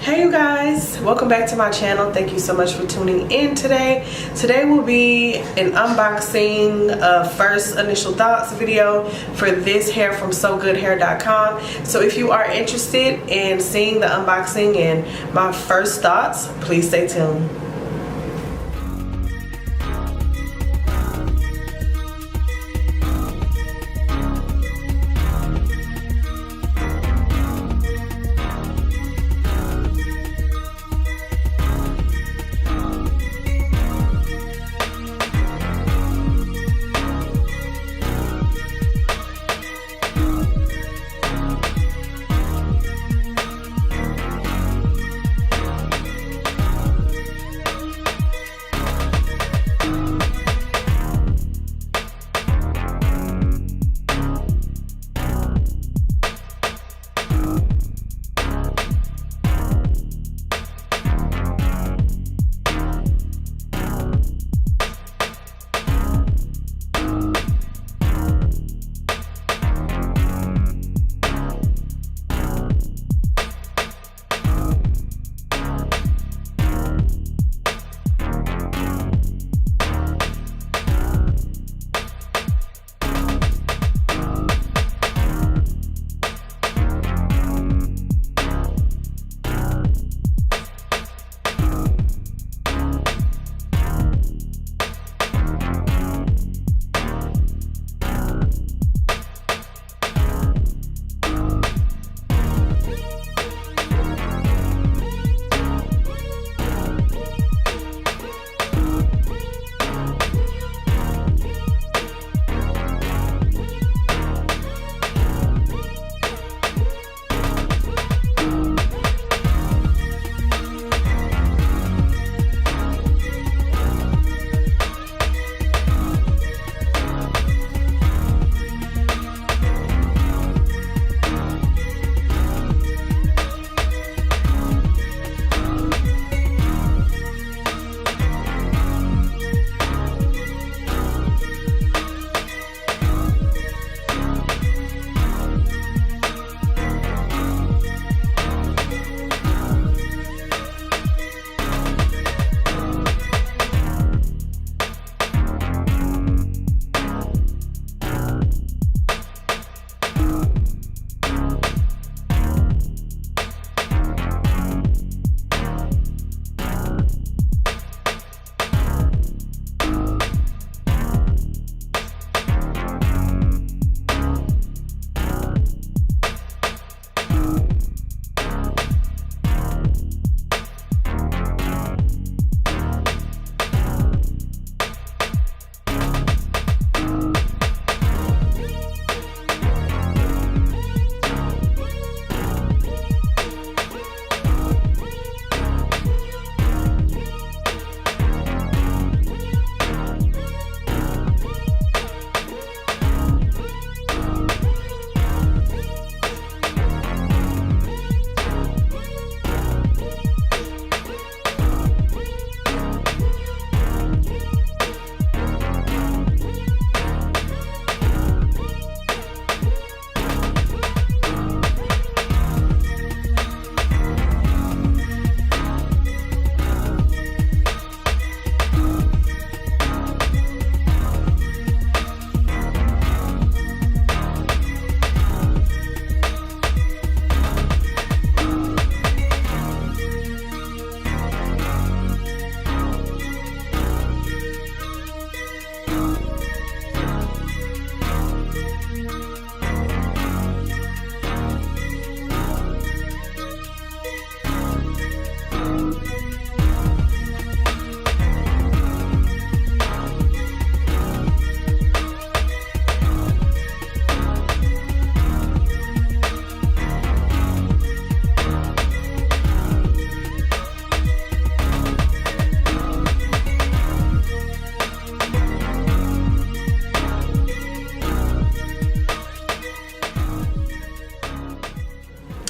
Hey you guys, welcome back to my channel. Thank you so much for tuning in today. Today will be an unboxing first initial thoughts video for this hair from Sogoodhair.com. So if you are interested in seeing the unboxing and my first thoughts, please stay tuned.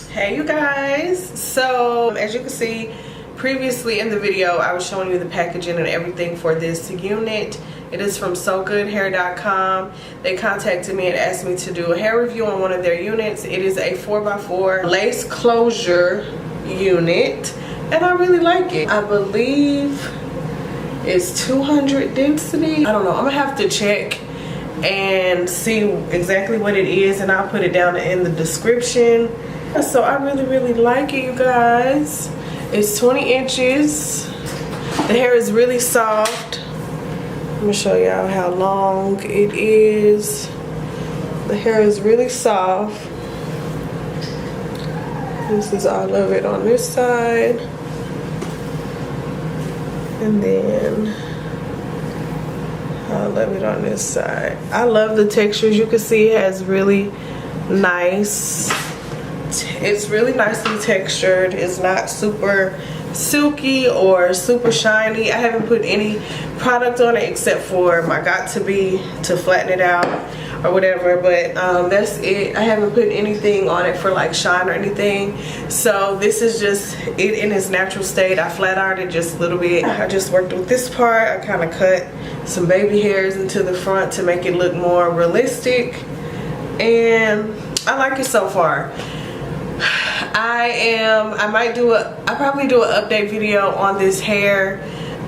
Hey you guys, so as you can see previously in the video I was showing you the packaging and everything for this unit. It is from Sogoodhair.com. They contacted me and asked me to do a hair review on one of their units. It is a 4x4 lace closure unit, and I really like it. I believe it's 200 density. I don't know, I'm gonna have to check and see exactly what it is, and I'll put it down in the description. So I really like it, you guys. It's 20 inches. The hair is really soft. Let me show y'all how long it is. The hair is really soft. This is all of it on this side. And then all of it on this side. I love the textures. You can see it has really nice, it's really nicely textured. It's not super silky or super shiny. I haven't put any product on it except for my Got To Be to flatten it out or whatever, but that's it. I haven't put anything on it for like shine or anything. So this is just it in its natural state. I flat ironed it just a little bit. I just worked with this part. I kind of cut some baby hairs into the front to make it look more realistic, and I like it so far. I probably do an update video on this hair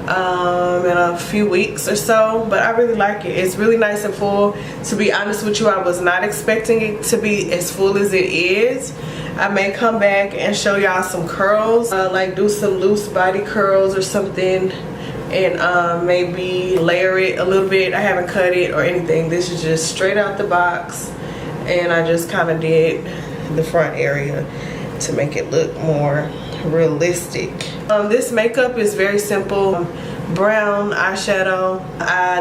in a few weeks or so, but I really like it. It's really nice and full. To be honest with you, I was not expecting it to be as full as it is. I may come back and show y'all some curls, like do some loose body curls or something, and maybe layer it a little bit. I haven't cut it or anything. This is just straight out the box, and I just kind of did the front area to make it look more realistic. This makeup is very simple. Brown eyeshadow.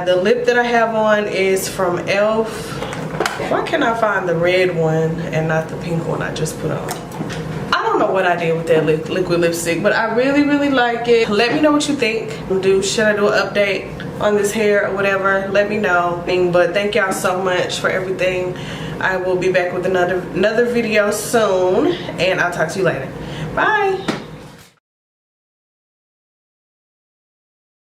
The lip that I have on is from e.l.f. Why can't I find the red one and not the pink one I just put on? I don't know what I did with that liquid lipstick, but I really like it. Let me know what you think. Should I do an update on this hair or whatever? Let me know. But thank y'all so much for everything. I will be back with another video soon, and I'll talk to you later. Bye.